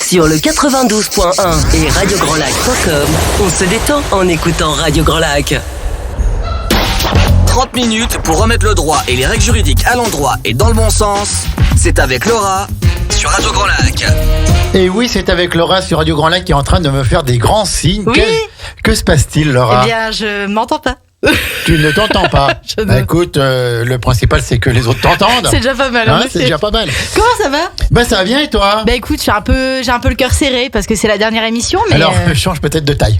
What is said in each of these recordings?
Sur le 92.1 et radiograndlac.com, on se détend en écoutant Radio Grand Lac. 30 minutes pour remettre le droit et les règles juridiques à l'endroit et dans le bon sens. C'est avec Laura sur Radio Grand Lac. Et oui, c'est avec Laura sur Radio Grand Lac qui est en train de me faire des grands signes. Oui. Que se passe-t-il, Laura? Eh bien, je m'entends pas. Tu ne t'entends pas. Écoute, le principal, c'est que les autres t'entendent. C'est déjà pas mal. Hein, c'est déjà pas mal. Comment ça va? Bah ça va bien et toi? Bah écoute, j'ai un peu le cœur serré parce que c'est la dernière émission. Mais alors, change peut-être de taille.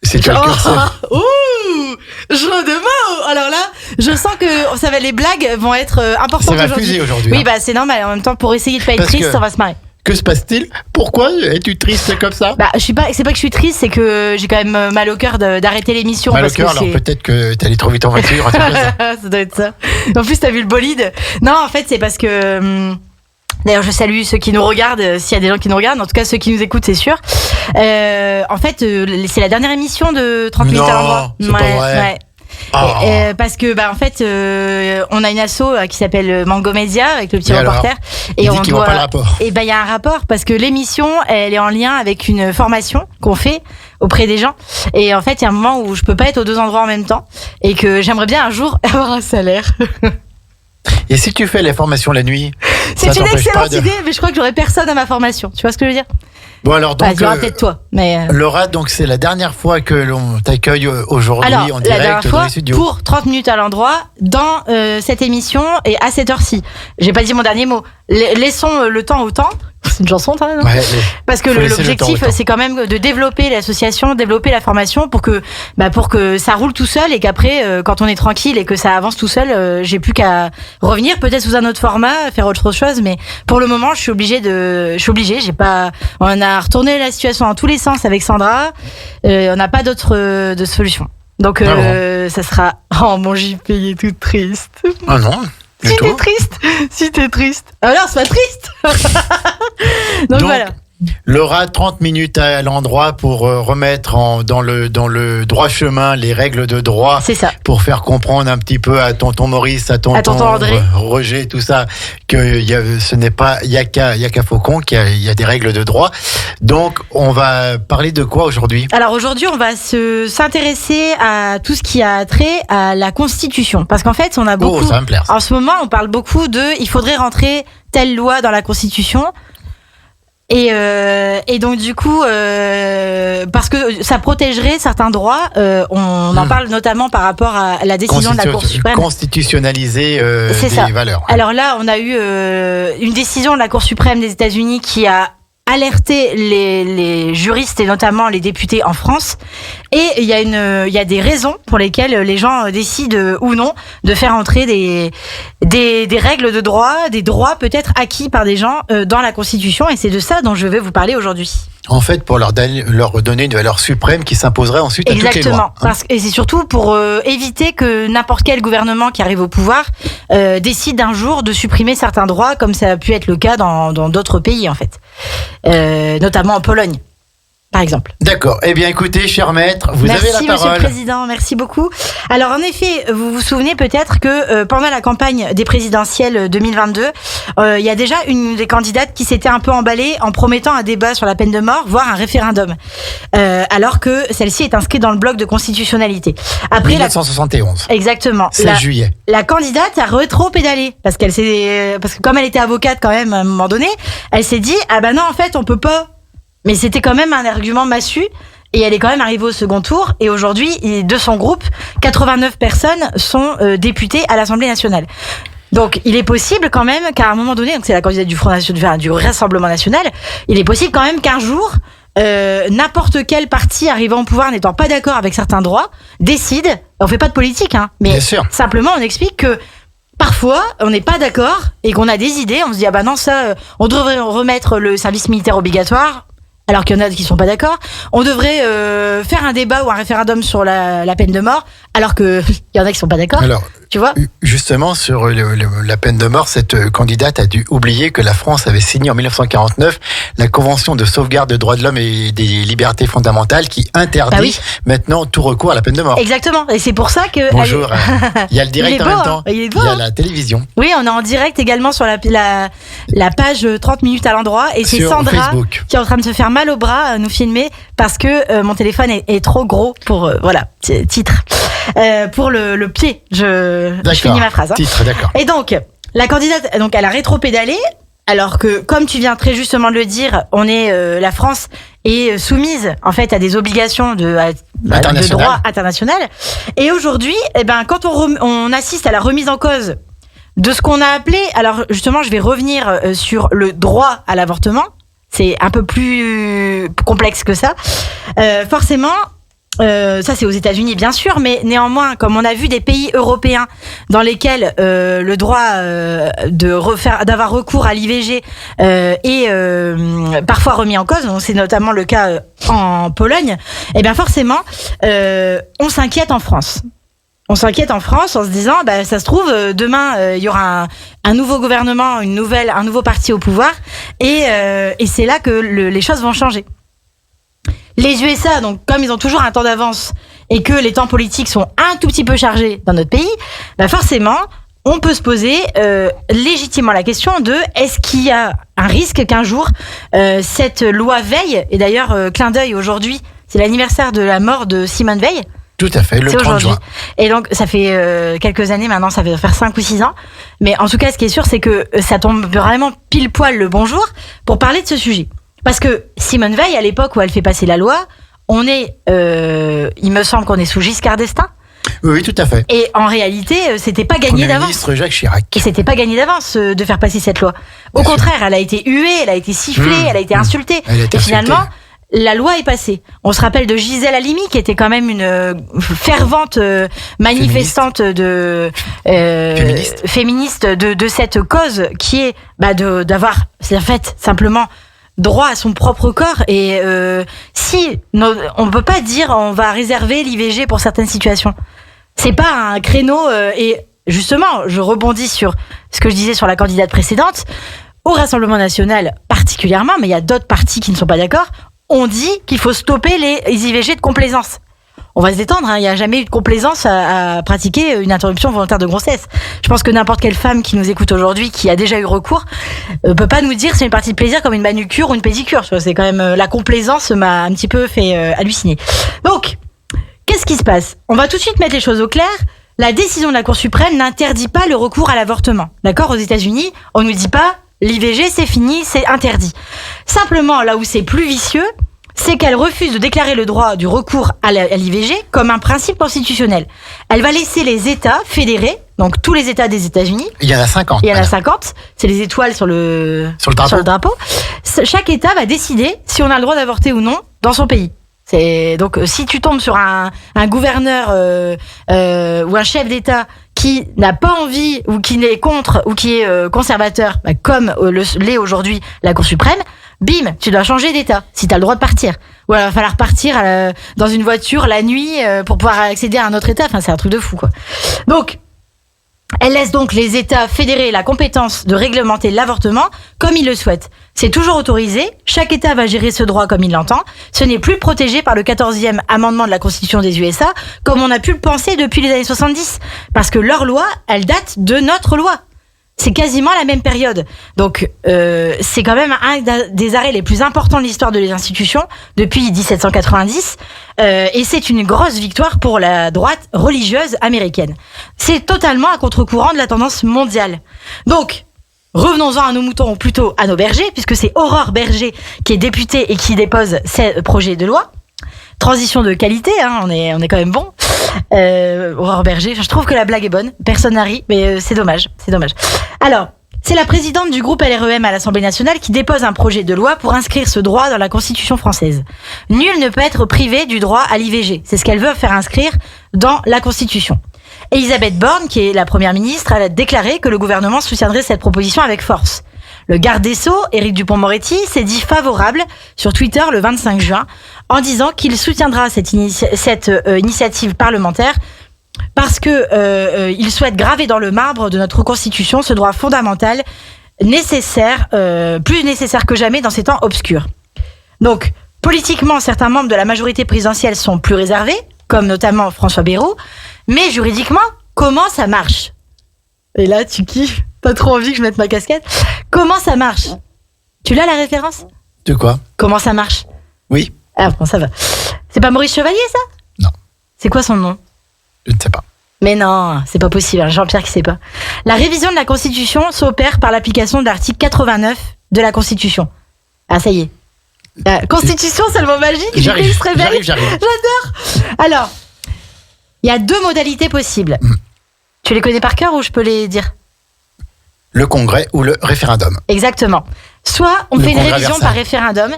C'est tu as le cœur serré. Ouh, jeu de mots. Alors là, je sens que les blagues vont être importantes Ça va aujourd'hui. fuser aujourd'hui. Oui, hein. bah c'est normal. En même temps, pour essayer de pas être Parce triste, que- on va se marrer. Que se passe-t-il? Pourquoi es-tu triste comme ça? Bah, c'est pas que je suis triste, c'est que j'ai quand même mal au cœur d'arrêter l'émission. Mal au parce que cœur, alors c'est- peut-être que t'es allé trop vite en voiture. c'est pas ça. Ça doit être ça. En plus, t'as vu le bolide. Non, en fait, c'est parce que. D'ailleurs, je salue ceux qui nous regardent, s'il y a des gens qui nous regardent. En tout cas, ceux qui nous écoutent, c'est sûr. En fait, c'est la dernière émission de 30 minutes à l'endroit. Non, c'est pas vrai. Ouais. Ah. Parce que en fait on a une asso qui s'appelle Mango Media avec le petit Et alors reporter Il dit on qu'ils voient pas le rapport. et il y a un rapport parce que l'émission elle est en lien avec une formation qu'on fait auprès des gens et en fait il y a un moment où je peux pas être aux deux endroits en même temps et que j'aimerais bien un jour avoir un salaire. Et si tu fais les formations la nuit? C'est ça une t'empêche pas excellente de- idée, mais je crois que j'aurais personne à ma formation. Tu vois ce que je veux dire? Bon alors Bah, donc, il y aura peut-être toi, mais Laura, donc c'est la dernière fois que l'on t'accueille aujourd'hui alors en la direct dernière dans fois les studios. pour 30 minutes à l'endroit dans cette émission et à cette heure-ci. J'ai pas dit mon dernier mot. Laissons le temps au temps. C'est une chanson, ça, non? Ouais, Parce que faut laisser le temps au l'objectif, temps. c'est quand même de développer l'association, développer la formation pour que ça roule tout seul et qu'après, quand on est tranquille et que ça avance tout seul, j'ai plus qu'à revenir peut-être sous un autre format, faire autre chose. Mais pour le moment, je suis obligée. J'ai pas. On a retourné la situation dans tous les sens avec Sandra. On n'a pas d'autre de solution. Donc ça sera. Oh mon JP, il est tout triste. Ah non, du Si tout. t'es triste, si t'es triste. Alors c'est pas triste. Donc voilà. Laura, 30 minutes à l'endroit pour remettre dans le droit chemin les règles de droit. C'est ça. Pour faire comprendre un petit peu à tonton Maurice, à tonton André. Roger, tout ça, que il y a qu'à Faucon, qu'il y a des règles de droit. Donc, on va parler de quoi aujourd'hui? Alors aujourd'hui, on va s'intéresser à tout ce qui a trait à la Constitution, parce qu'en fait, on a beaucoup. Oh, ça va me plaire. En ce moment, on parle beaucoup il faudrait rentrer telle loi dans la Constitution. Et donc du coup, parce que ça protégerait certains droits, on en parle notamment par rapport à la décision de la Cour suprême. Constitutionnaliser C'est des ça. valeurs. Alors là, on a eu une décision de la Cour suprême des États-Unis qui a alerté les juristes et notamment les députés en France. Et il y a des raisons pour lesquelles les gens décident ou non de faire entrer des règles de droit, des droits peut-être acquis par des gens dans la Constitution. Et c'est de ça dont je vais vous parler aujourd'hui. En fait, pour leur donner une valeur suprême qui s'imposerait ensuite à toutes les Exactement. lois. Hein. Et c'est surtout pour éviter que n'importe quel gouvernement qui arrive au pouvoir décide un jour de supprimer certains droits, comme ça a pu être le cas dans d'autres pays, en fait. Notamment en Pologne, par exemple. D'accord. Eh bien, écoutez, cher maître, vous avez la Merci, Monsieur parole. le Président. Merci beaucoup. Alors, en effet, vous vous souvenez peut-être que pendant la campagne des présidentielles 2022, il y a déjà une des candidates qui s'était un peu emballée en promettant un débat sur la peine de mort, voire un référendum, alors que celle-ci est inscrite dans le bloc de constitutionnalité. Après 1971. Exactement. 16 juillet. La candidate a rétro-pédalé parce que comme elle était avocate quand même à un moment donné, elle s'est dit ah ben non en fait on peut pas. Mais c'était quand même un argument massu et elle est quand même arrivée au second tour et aujourd'hui de son groupe 89 personnes sont députées à l'Assemblée nationale. Donc il est possible quand même qu'à un moment donné, donc c'est la candidate du Front National, du Rassemblement national, il est possible quand même qu'un jour n'importe quel parti arrivant au pouvoir n'étant pas d'accord avec certains droits décide, on fait pas de politique hein, mais Bien sûr. simplement on explique que parfois, on n'est pas d'accord et qu'on a des idées, on se dit ah bah non ça, on devrait remettre le service militaire obligatoire. Alors qu'il y en a qui sont pas d'accord. On devrait faire un débat ou un référendum sur la peine de mort, alors que il y en a qui sont pas d'accord. Alors, tu vois. Justement, sur la peine de mort, cette candidate a dû oublier que la France avait signé en 1949 la Convention de sauvegarde des droits de l'homme et des libertés fondamentales qui interdit maintenant tout recours à la peine de mort. Exactement. Et c'est pour ça que... Bonjour. Il y a le direct en même temps. Il est beau, il y a la télévision. Oui, on est en direct également sur la page 30 minutes à l'endroit. Et c'est Sur Sandra Facebook. qui est en train de se faire mal au bras à nous filmer parce que mon téléphone est trop gros pour... voilà, titre. Pour le pied. Je finis ma phrase. Hein. Titre, d'accord. Et donc, la candidate, donc, elle a rétropédalé. Alors que, comme tu viens très justement de le dire, la France est soumise en fait à des obligations de droit international. Et aujourd'hui, quand on assiste à la remise en cause de ce qu'on a appelé, alors justement, je vais revenir sur le droit à l'avortement. C'est un peu plus complexe que ça. Forcément. Ça c'est aux États-Unis bien sûr, mais néanmoins, comme on a vu des pays européens dans lesquels le droit d'avoir recours à l'IVG est parfois remis en cause, c'est notamment le cas en Pologne, et bien forcément on s'inquiète en France. On s'inquiète en France en se disant, ça se trouve, demain, il y aura un nouveau gouvernement, un nouveau parti au pouvoir, et c'est là que les choses vont changer. Les USA, donc comme ils ont toujours un temps d'avance et que les temps politiques sont un tout petit peu chargés dans notre pays, forcément, on peut se poser légitimement la question de est-ce qu'il y a un risque qu'un jour cette loi Veil, et d'ailleurs clin d'œil aujourd'hui, c'est l'anniversaire de la mort de Simone Veil. Tout à fait, le 30 juin. Et donc ça fait quelques années maintenant, ça va faire 5 ou 6 ans. Mais en tout cas, ce qui est sûr, c'est que ça tombe vraiment pile poil le bonjour pour parler de ce sujet. Parce que Simone Veil, à l'époque où elle fait passer la loi, il me semble qu'on est sous Giscard d'Estaing. Oui, tout à fait. Et en réalité, c'était pas gagné d'avance. Ministre Jacques Chirac. Et c'était pas gagné d'avance de faire passer cette loi. Au contraire, elle a été huée, elle a été sifflée, elle a été insultée. Et finalement, la loi est passée. On se rappelle de Gisèle Halimi, qui était quand même une fervente manifestante féministe de cette cause, qui est d'avoir, en fait, simplement droit à son propre corps. Et on ne peut pas dire on va réserver l'IVG pour certaines situations. C'est pas un créneau. Et justement, je rebondis sur ce que je disais sur la candidate précédente. Au Rassemblement national particulièrement, mais il y a d'autres partis qui ne sont pas d'accord, on dit qu'il faut stopper les IVG de complaisance. On va se détendre, il n'y a jamais eu de complaisance à pratiquer une interruption volontaire de grossesse. Je pense que n'importe quelle femme qui nous écoute aujourd'hui, qui a déjà eu recours, peut pas nous dire c'est une partie de plaisir comme une manucure ou une pédicure. C'est quand même la complaisance m'a un petit peu fait halluciner. Donc, qu'est-ce qui se passe ? On va tout de suite mettre les choses au clair. La décision de la Cour suprême n'interdit pas le recours à l'avortement. D'accord ? Aux États-Unis, on nous dit pas l'IVG c'est fini, c'est interdit. Simplement, là où c'est plus vicieux, c'est qu'elle refuse de déclarer le droit du recours à l'IVG comme un principe constitutionnel. Elle va laisser les États fédérés, donc tous les États des États-Unis. Il y en a 50. Il y en a 50. C'est les étoiles sur le drapeau. Chaque État va décider si on a le droit d'avorter ou non dans son pays. Donc, si tu tombes sur un gouverneur ou un chef d'État qui n'a pas envie ou qui est contre ou qui est conservateur, comme l'est aujourd'hui la Cour suprême, bim, tu dois changer d'État si tu as le droit de partir. Ou alors il va falloir partir dans une voiture la nuit pour pouvoir accéder à un autre État. Enfin, c'est un truc de fou, quoi. Donc, elle laisse donc les États fédérés la compétence de réglementer l'avortement comme ils le souhaitent. C'est toujours autorisé, chaque État va gérer ce droit comme il l'entend. Ce n'est plus protégé par le 14e amendement de la Constitution des USA, comme on a pu le penser depuis les années 70. Parce que leur loi, elle date de notre loi. C'est quasiment la même période. Donc, c'est quand même un des arrêts les plus importants de l'histoire de les institutions depuis 1790. Et c'est une grosse victoire pour la droite religieuse américaine. C'est totalement à contre-courant de la tendance mondiale. Donc, revenons-en à nos moutons, ou plutôt à nos bergers, puisque c'est Aurore Berger qui est députée et qui dépose ces projets de loi. Transition de qualité, on est quand même bon. Aurore Berger, je trouve que la blague est bonne, personne n'a ri, mais c'est dommage. Alors, c'est la présidente du groupe LREM à l'Assemblée nationale qui dépose un projet de loi pour inscrire ce droit dans la Constitution française. Nul ne peut être privé du droit à l'IVG, c'est ce qu'elle veut faire inscrire dans la Constitution. Elisabeth Borne, qui est la première ministre, elle a déclaré que le gouvernement soutiendrait cette proposition avec force. Le garde des Sceaux, Éric Dupond-Moretti, s'est dit favorable sur Twitter le 25 juin en disant qu'il soutiendra cette initiative parlementaire parce que il souhaite graver dans le marbre de notre Constitution ce droit fondamental nécessaire, plus nécessaire que jamais dans ces temps obscurs. Donc, politiquement, certains membres de la majorité présidentielle sont plus réservés, comme notamment François Bayrou, mais juridiquement, comment ça marche ? Et là, tu kiffes, pas trop envie que je mette ma casquette. Comment ça marche ? Tu l'as la référence ? De quoi ? Comment ça marche ? Oui. Ah bon, ça va. C'est pas Maurice Chevalier, ça ? Non. C'est quoi son nom ? Je ne sais pas. Mais non, c'est pas possible, Jean-Pierre qui sait pas. La révision de la Constitution s'opère par l'application de l'article 89 de la Constitution. Ah, ça y est. La Constitution, c'est le mot magique, du pays se réveille. J'arrive. J'adore. Alors, il y a 2 modalités possibles. Tu les connais par cœur ou je peux les dire ? Le congrès ou le référendum. Exactement. Soit on Le fait une congrès révision Versailles. par référendum,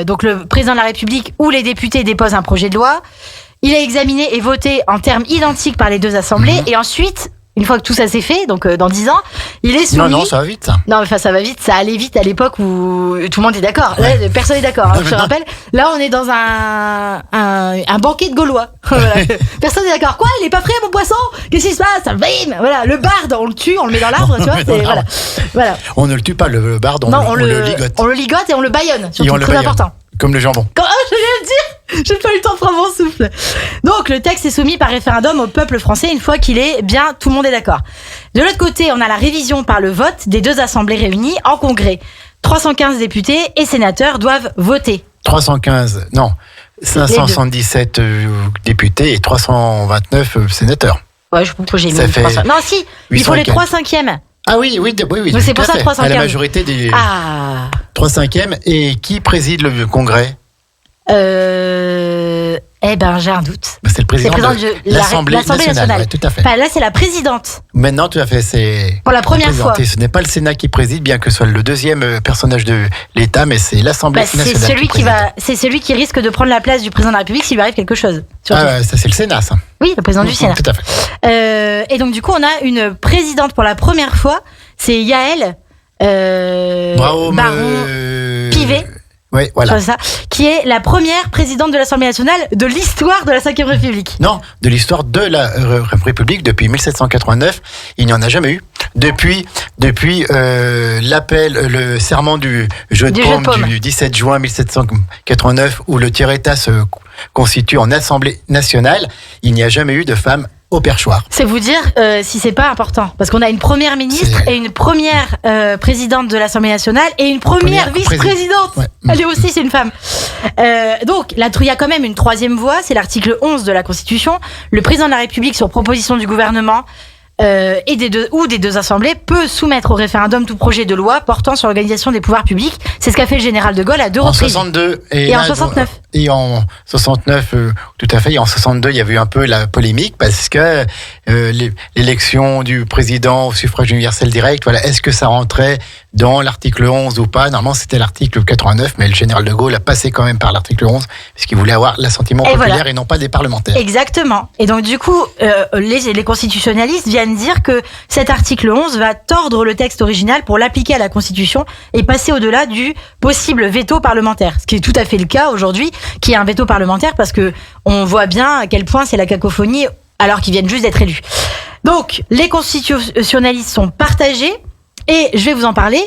donc le président de la République ou les députés déposent un projet de loi, il est examiné et voté en termes identiques par les 2 assemblées, et ensuite, une fois que tout ça s'est fait, donc dans 10 ans, il est soumis... Non, ça va vite, ça. Non, mais enfin, ça va vite, ça allait vite à l'époque où tout le monde est d'accord. Là, personne n'est d'accord, hein, je te rappelle. Là, on est dans un banquet de Gaulois. Voilà. Personne n'est d'accord. Quoi ? Il est pas prêt, mon poisson ? Qu'est-ce qui se passe ? Bim ! Voilà, le barde, on le tue, on le met dans l'arbre, tu vois. C'est, voilà. On ne le tue pas, le barde, on le ligote. On le ligote et on le bâillonne, Et surtout, on le très bâillonne. important. Comme le jambon. Je viens de le dire, j'ai pas eu le temps de prendre mon souffle. Donc le texte est soumis par référendum au peuple français une fois qu'il est bien, tout le monde est d'accord. De l'autre côté, on a la révision par le vote des 2 assemblées réunies en congrès. 315 députés et sénateurs doivent voter. 315, non, 577 députés et 329 sénateurs. Ouais, je pense que j'ai mis Ça fait 300. Non, si, il faut les 800. 3/5e. Ah oui. Donc c'est tout pour à ça fait. 315. À la majorité des Ah. 3/5e. Et qui préside le congrès ? Eh ben, j'ai un doute. C'est le président de l'Assemblée nationale. Ouais, tout à fait. Enfin, là, c'est la présidente. Maintenant, tout à fait, c'est Pour la première fois. Ce n'est pas le Sénat qui préside, bien que ce soit le 2e personnage de l'État, mais c'est l'Assemblée nationale. C'est celui qui risque de prendre la place du président de la République s'il lui arrive quelque chose. Surtout. Ah, ça c'est le Sénat, ça. Oui, le président du Sénat. Tout à fait. Et donc, du coup, on a une présidente pour la première fois. C'est Yaël Bravo, Baron Pivet. Oui, voilà. Ça, qui est la première présidente de l'Assemblée nationale de l'histoire de la Ve République. Non, de l'histoire de la République depuis 1789, il n'y en a jamais eu. Depuis l'appel, le serment du jeu de paume du 17 juin 1789, où le tiers-état se constitue en Assemblée nationale, il n'y a jamais eu de femme au perchoir. C'est vous dire si c'est pas important. Parce qu'on a une première ministre et une première présidente de l'Assemblée nationale et une première vice-présidente. Ouais. Elle est aussi, c'est une femme. Donc, là, il y a quand même une 3e voie, c'est l'article 11 de la Constitution. Le président de la République, sur proposition du gouvernement, et des 2 assemblées, peut soumettre au référendum tout projet de loi portant sur l'organisation des pouvoirs publics. C'est ce qu'a fait le général de Gaulle à 2 reprises. En 62 et en 69. Et en 69, tout à fait. Et en 62, il y avait eu un peu la polémique parce que l'élection du président au suffrage universel direct, voilà, est-ce que ça rentrait dans l'article 11 ou pas ? Normalement, c'était l'article 89, mais le général de Gaulle a passé quand même par l'article 11 puisqu'il voulait avoir l'assentiment populaire et non pas des parlementaires. Exactement. Et donc, du coup, les constitutionnalistes viennent dire que cet article 11 va tordre le texte original pour l'appliquer à la Constitution et passer au-delà du possible veto parlementaire. Ce qui est tout à fait le cas aujourd'hui, qui est un veto parlementaire parce que on voit bien à quel point c'est la cacophonie alors qu'ils viennent juste d'être élus. Donc, les constitutionnalistes sont partagés et je vais vous en parler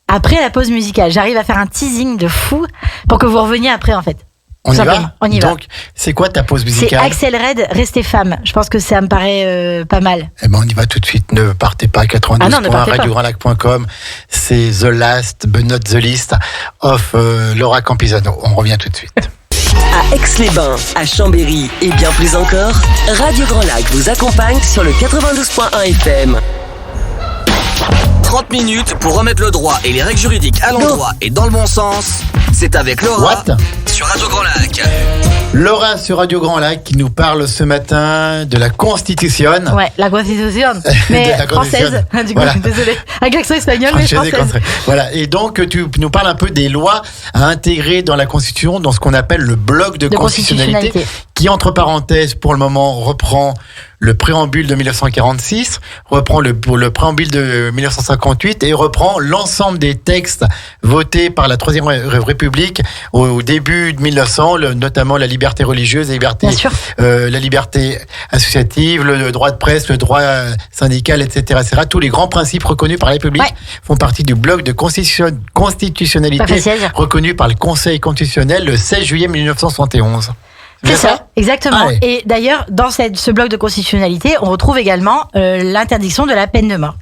après la pause musicale. J'arrive à faire un teasing de fou pour que vous reveniez après, en fait. On y va ? On y va. Donc, c'est quoi ta pause musicale ? C'est Axel Red, Restez femme. Je pense que ça me paraît pas mal. Eh ben, on y va tout de suite. Ne partez pas. 92.radiograndlac.com. C'est The Last, but not the least, of Laura Campisano. On revient tout de suite. À Aix-les-Bains, à Chambéry et bien plus encore, Radio Grand Lac vous accompagne sur le 92.1 FM. 30 minutes pour remettre le droit et les règles juridiques à l'endroit et dans le bon sens. C'est avec Laura sur Radio Grand Lac. Laura sur Radio Grand Lac qui nous parle ce matin de la Constitution. Ouais, la Constitution, mais française. Du coup, désolé. Avec l'accent espagnol, mais française. Voilà. Et donc, tu nous parles un peu des lois à intégrer dans la Constitution, dans ce qu'on appelle le bloc de constitutionnalité, qui, entre parenthèses, pour le moment, reprend le préambule de 1946, reprend le préambule de 1958 et reprend l'ensemble des textes votés par la Troisième République au début de 1900, notamment la liberté religieuse, la liberté associative, le droit de presse, le droit syndical, etc., etc. Tous les grands principes reconnus par la République font partie du bloc de constitutionnalité reconnu par le Conseil constitutionnel le 16 juillet 1971. C'est ça, exactement. Ouais. Et d'ailleurs, dans ce bloc de constitutionnalité, on retrouve également l'interdiction de la peine de mort.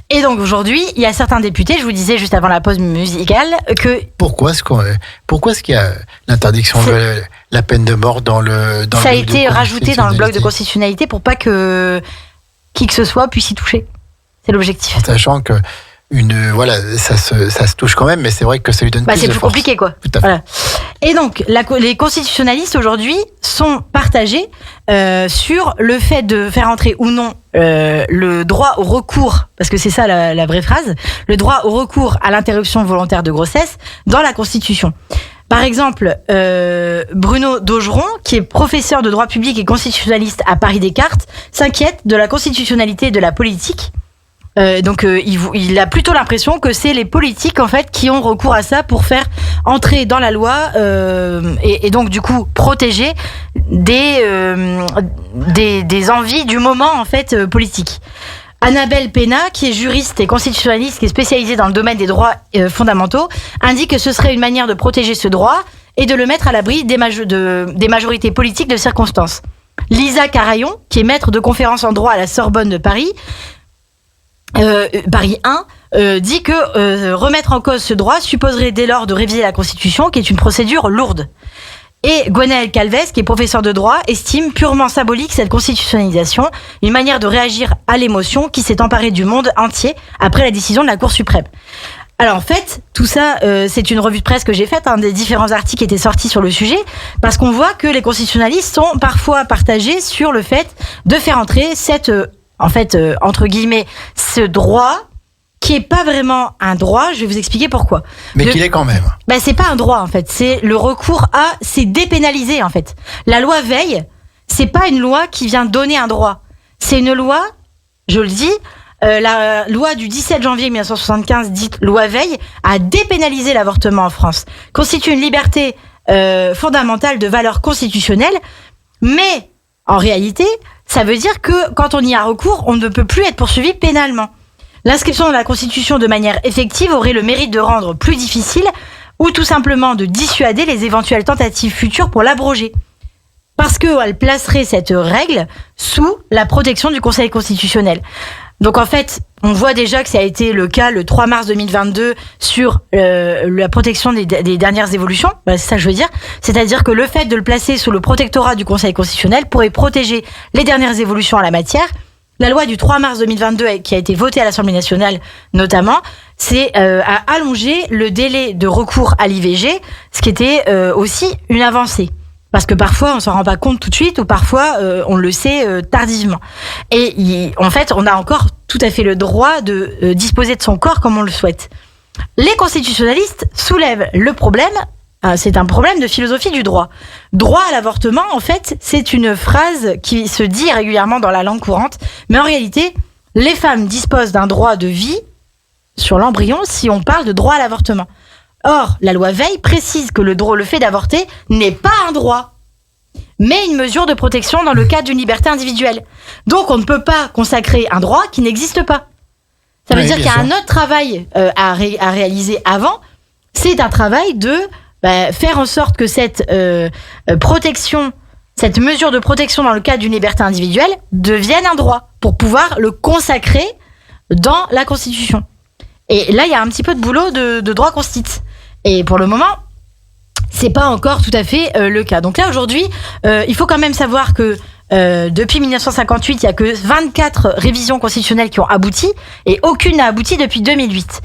Et donc aujourd'hui, il y a certains députés, je vous disais juste avant la pause musicale, que... Pourquoi est-ce qu'il y a l'interdiction de la peine de mort dans le ça a été rajouté dans le bloc de constitutionnalité pour pas que qui que ce soit puisse y toucher. C'est l'objectif. En sachant que ça se touche quand même, mais c'est vrai que ça lui donne plus de force. C'est plus compliqué, quoi. Tout à fait. Voilà. Et donc, les constitutionnalistes aujourd'hui sont partagés sur le fait de faire entrer ou non le droit au recours, parce que c'est ça la vraie phrase, le droit au recours à l'interruption volontaire de grossesse dans la Constitution. Par exemple, Bruno Daugeron, qui est professeur de droit public et constitutionnaliste à Paris Descartes, s'inquiète de la constitutionnalité de la politique. Il a plutôt l'impression que c'est les politiques en fait qui ont recours à ça pour faire entrer dans la loi et donc du coup protéger des envies du moment en fait politique. Annabelle Pénat, qui est juriste et constitutionnaliste, qui est spécialisée dans le domaine des droits fondamentaux, indique que ce serait une manière de protéger ce droit et de le mettre à l'abri des majorités politiques de circonstance. Lisa Carayon, qui est maître de conférences en droit à la Sorbonne de Paris, Paris 1, dit que remettre en cause ce droit supposerait dès lors de réviser la Constitution, qui est une procédure lourde. Et Gwenaël Calves, qui est professeur de droit, estime purement symbolique cette constitutionnalisation, une manière de réagir à l'émotion qui s'est emparée du monde entier après la décision de la Cour suprême. Alors en fait, tout ça, c'est une revue de presse que j'ai faite, des différents articles qui étaient sortis sur le sujet, parce qu'on voit que les constitutionnalistes sont parfois partagés sur le fait de faire entrer entre guillemets, ce droit qui est pas vraiment un droit. Je vais vous expliquer pourquoi. Mais qu'il est quand même. C'est pas un droit en fait. C'est le recours c'est dépénalisé en fait. La loi Veil, c'est pas une loi qui vient donner un droit. C'est une loi, je le dis, la loi du 17 janvier 1975, dite loi Veil, a dépénalisé l'avortement en France. Constitue une liberté fondamentale de valeur constitutionnelle, mais en réalité, ça veut dire que quand on y a recours, on ne peut plus être poursuivi pénalement. L'inscription dans la Constitution de manière effective aurait le mérite de rendre plus difficile ou tout simplement de dissuader les éventuelles tentatives futures pour l'abroger. Parce qu'elle placerait cette règle sous la protection du Conseil constitutionnel. Donc en fait, on voit déjà que ça a été le cas le 3 mars 2022 sur la protection des dernières évolutions. C'est ça que je veux dire. C'est-à-dire que le fait de le placer sous le protectorat du Conseil constitutionnel pourrait protéger les dernières évolutions en la matière. La loi du 3 mars 2022, qui a été votée à l'Assemblée nationale notamment, a allongé le délai de recours à l'IVG, ce qui était aussi une avancée. Parce que parfois, on s'en rend pas compte tout de suite, ou parfois, on le sait tardivement. Et en fait, on a encore tout à fait le droit de disposer de son corps comme on le souhaite. Les constitutionnalistes soulèvent le problème, c'est un problème de philosophie du droit. Droit à l'avortement, en fait, c'est une phrase qui se dit régulièrement dans la langue courante, mais en réalité, les femmes disposent d'un droit de vie sur l'embryon si on parle de droit à l'avortement. Or, la loi Veil précise que le fait d'avorter n'est pas un droit, mais une mesure de protection dans le cadre d'une liberté individuelle. Donc, on ne peut pas consacrer un droit qui n'existe pas. Ça veut dire qu'il y a un autre travail à réaliser avant. C'est un travail de faire en sorte que cette protection, cette mesure de protection dans le cadre d'une liberté individuelle devienne un droit pour pouvoir le consacrer dans la Constitution. Et là, il y a un petit peu de boulot de droit constit. Et pour le moment, c'est pas encore tout à fait le cas. Donc là, aujourd'hui, il faut quand même savoir que depuis 1958, il y a que 24 révisions constitutionnelles qui ont abouti et aucune n'a abouti depuis 2008.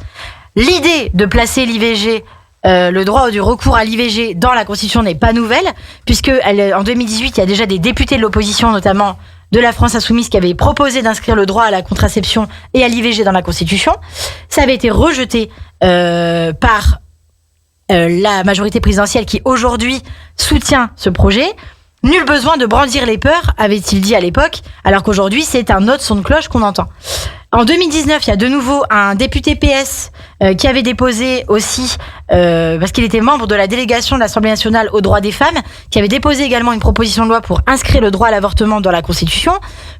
L'idée de placer l'IVG, le droit du recours à l'IVG dans la Constitution n'est pas nouvelle, puisque en 2018, il y a déjà des députés de l'opposition, notamment de la France Insoumise, qui avaient proposé d'inscrire le droit à la contraception et à l'IVG dans la Constitution. Ça avait été rejeté par la majorité présidentielle qui aujourd'hui soutient ce projet. Nul besoin de brandir les peurs, avait-il dit à l'époque, alors qu'aujourd'hui, c'est un autre son de cloche qu'on entend. En 2019, il y a de nouveau un député PS qui avait déposé aussi, parce qu'il était membre de la délégation de l'Assemblée nationale aux droits des femmes, qui avait déposé également une proposition de loi pour inscrire le droit à l'avortement dans la Constitution,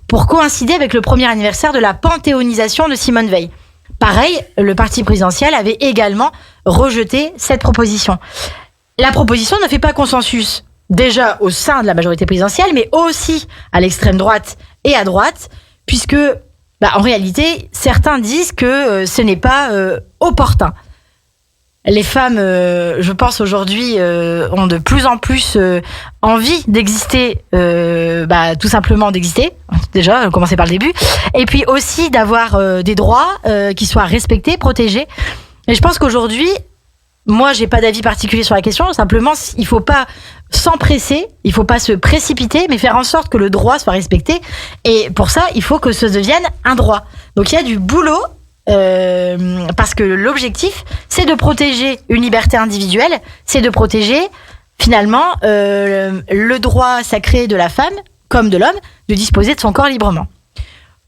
pour coïncider avec le premier anniversaire de la panthéonisation de Simone Veil. Pareil, le parti présidentiel avait également rejeté cette proposition. La proposition ne fait pas consensus, déjà au sein de la majorité présidentielle, mais aussi à l'extrême droite et à droite, puisque, en réalité, certains disent que ce n'est pas opportun. Les femmes, je pense aujourd'hui, ont de plus en plus envie d'exister, tout simplement d'exister, déjà, commencer par le début, et puis aussi d'avoir des droits qui soient respectés, protégés. Et je pense qu'aujourd'hui, moi, j'ai pas d'avis particulier sur la question. Simplement, il faut pas s'empresser, il faut pas se précipiter, mais faire en sorte que le droit soit respecté. Et pour ça, il faut que ce devienne un droit. Donc, il y a du boulot, parce que l'objectif, c'est de protéger une liberté individuelle, c'est de protéger, finalement, le droit sacré de la femme, comme de l'homme, de disposer de son corps librement.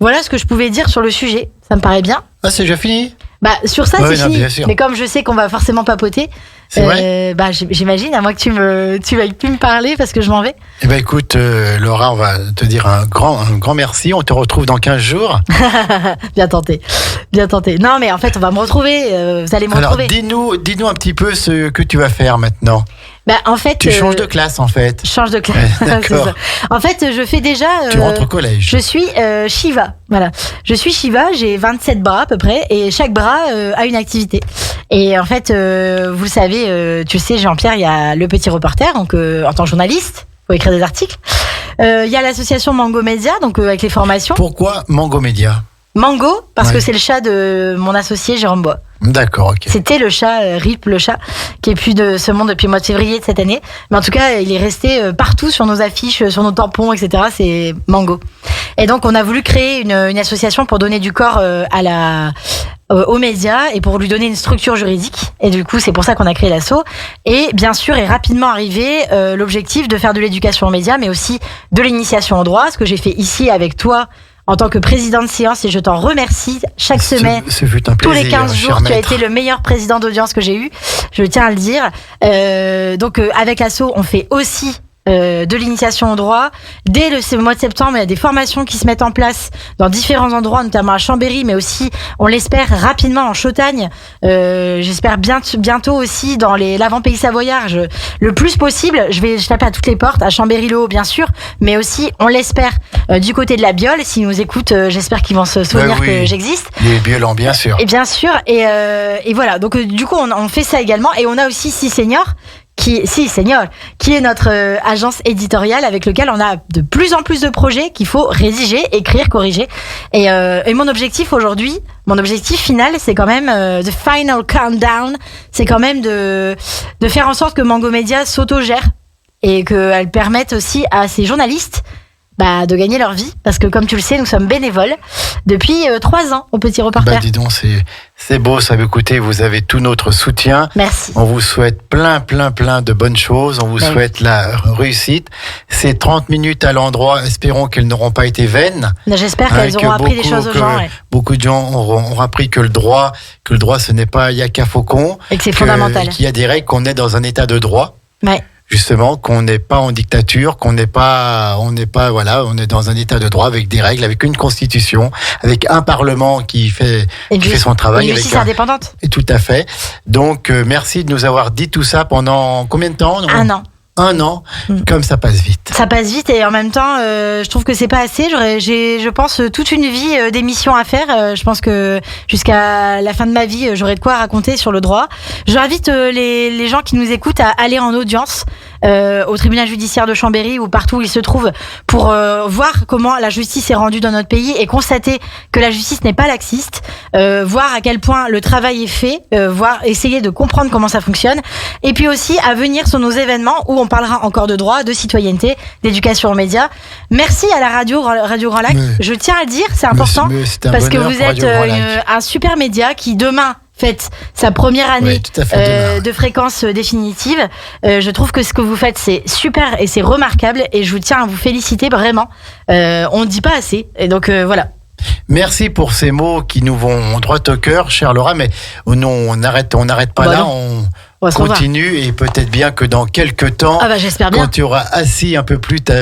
Voilà ce que je pouvais dire sur le sujet. Ça me paraît bien. Ah, c'est déjà fini? Sur ça, c'est fini. Mais comme je sais qu'on va forcément papoter, c'est vrai. J'imagine, à moins que tu veuilles plus me parler parce que je m'en vais. Eh ben, écoute, Laura, on va te dire un grand merci. On te retrouve dans 15 jours. Bien tenté. Non, mais en fait, on va me retrouver. Vous allez me retrouver. Alors, dis-nous un petit peu ce que tu vas faire maintenant. En fait, tu changes de classe, en fait. Change de classe. D'accord. C'est ça. En fait, je fais déjà. Tu rentres au collège. Je suis Shiva. Voilà. Je suis Shiva. J'ai 27 bras à peu près, et chaque bras a une activité. Et en fait, vous le savez, tu le sais, Jean-Pierre, il y a le petit reporter, donc en tant que journaliste, faut écrire des articles. Il y a l'association Mango Média, donc avec les formations. Pourquoi Mango Média? Mango, parce que c'est le chat de mon associé Jérôme Bois. D'accord, ok. C'était le chat, Rip le chat, qui est plus de ce monde depuis le mois de février de cette année. Mais en tout cas, il est resté partout sur nos affiches, sur nos tampons, etc. C'est Mango. Et donc, on a voulu créer une association pour donner du corps aux médias et pour lui donner une structure juridique. Et du coup, c'est pour ça qu'on a créé l'asso. Et bien sûr, est rapidement arrivé l'objectif de faire de l'éducation aux médias, mais aussi de l'initiation au droit, ce que j'ai fait ici avec toi, en tant que président de séance, et je t'en remercie chaque semaine. Ce fut un plaisir, tous les 15 jours, tu as été le meilleur président d'audience que j'ai eu. Je tiens à le dire. Donc, avec l'asso, on fait aussi de l'initiation au droit. Dès le mois de septembre, il y a des formations qui se mettent en place dans différents endroits, notamment à Chambéry, mais aussi, on l'espère, rapidement en Chautagne. J'espère bientôt aussi dans l'avant-pays savoyard. Le plus possible, je tape à toutes les portes, à Chambéry-le-Haut, bien sûr, mais aussi, on l'espère, du côté de la Biole. S'ils nous écoutent, j'espère qu'ils vont se souvenir que j'existe. Les Biolans, bien sûr. Et bien sûr. Et voilà. Donc, du coup, on fait ça également. Et on a aussi 6 seniors, qui est notre agence éditoriale avec lequel on a de plus en plus de projets qu'il faut rédiger, écrire, corriger. Et mon objectif aujourd'hui, mon objectif final, c'est quand même the final countdown, c'est quand même de faire en sorte que Mango Média s'autogère et qu'elle permette aussi à ces journalistes de gagner leur vie, parce que comme tu le sais, nous sommes bénévoles depuis 3 ans au Petit Reporter. Dis donc, c'est beau ça. Écoutez, vous avez tout notre soutien. Merci. On vous souhaite plein de bonnes choses. On vous souhaite la réussite. Ces 30 minutes à l'endroit, espérons qu'elles n'auront pas été vaines. J'espère qu'elles auront appris des choses aux gens. Beaucoup de gens auront appris que le droit, ce n'est pas Yaka Faucon. Et que c'est fondamental. Qu'il y a des règles, qu'on est dans un état de droit. Ouais. Justement, qu'on n'est pas en dictature, on est dans un état de droit avec des règles, avec une constitution, avec un parlement qui fait son travail. Une justice indépendante. Et tout à fait. Donc, merci de nous avoir dit tout ça pendant combien de temps? 1 an. 1 an, comme ça passe vite. Ça passe vite et en même temps, je trouve que c'est pas assez. J'ai, je pense, toute une vie d'émissions à faire. Je pense que jusqu'à la fin de ma vie, j'aurai de quoi raconter sur le droit. J'invite les gens qui nous écoutent à aller en audience au tribunal judiciaire de Chambéry ou partout où il se trouve pour voir comment la justice est rendue dans notre pays et constater que la justice n'est pas laxiste, voir à quel point le travail est fait, essayer de comprendre comment ça fonctionne, et puis aussi à venir sur nos événements où on parlera encore de droit, de citoyenneté, d'éducation aux médias. Merci à la Radio Grand Lac. Je tiens à le dire, c'est important, parce que vous êtes un super média qui demain fête sa première année Ouais, tout à fait, demain. de fréquence définitive. Je trouve que ce que vous faites, c'est super et c'est remarquable. Et je vous tiens à vous féliciter vraiment. On ne dit pas assez. Et donc voilà. Merci pour ces mots qui nous vont droit au cœur, chère Laura, mais non, on n'arrête pas Bah là, non. On va se continue et peut-être bien que dans quelques temps, Ah bah j'espère bien. quand tu auras assis un peu plus ta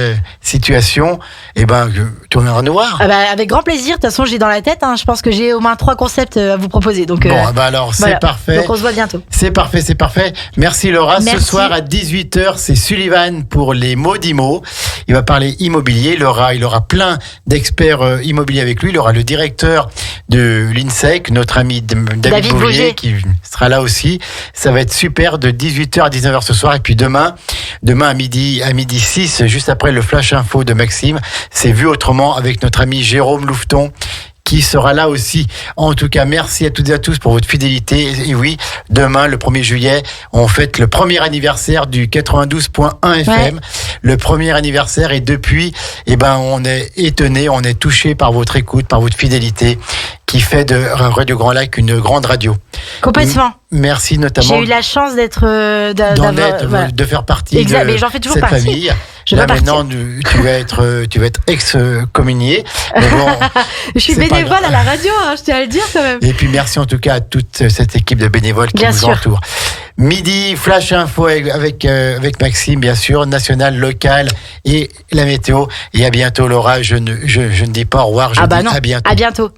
situation, eh ben, tu reviendras nous voir. Ah bah, avec grand plaisir. De toute façon, j'ai dans la tête. Je pense que j'ai au moins 3 concepts à vous proposer. Donc Bon, bah alors c'est voilà. parfait. Donc on se voit bientôt. C'est parfait. Merci Laura. Merci. Ce soir à 18h, c'est Sullivan pour les mots d'IMO. Il va parler immobilier. Laura, il aura plein d'experts immobiliers avec lui. Il aura le directeur de l'INSEC, notre ami David Bouvier, qui sera là aussi. Ça va être super de 18h à 19h ce soir. Et puis demain à midi 6, juste après le flash info de Maxime, c'est Vu autrement avec notre ami Jérôme Louveton, qui sera là aussi. En tout cas, merci à toutes et à tous pour votre fidélité. Et oui, demain, le 1er juillet, on fête le premier anniversaire du 92.1 FM. Ouais. Le premier anniversaire. Et depuis, on est étonnés, on est touchés par votre écoute, par votre fidélité, qui fait de Radio Grand Lac une grande radio. Complètement. Merci notamment J'ai eu la chance d'être voilà. de faire partie Exact, de mais j'en fais toujours cette partie. famille. Je Là veux partir. maintenant, tu vas être ex-communié. Mais bon, Je suis c'est pas bénévole grave. à la radio, je tiens à le dire quand même. Et puis merci en tout cas à toute cette équipe de bénévoles qui Bien nous sûr. entoure. Midi, flash info avec Maxime, bien sûr, national, local et la météo. Et à bientôt Laura, je ne dis pas au revoir, je dis non. à bientôt. À bientôt.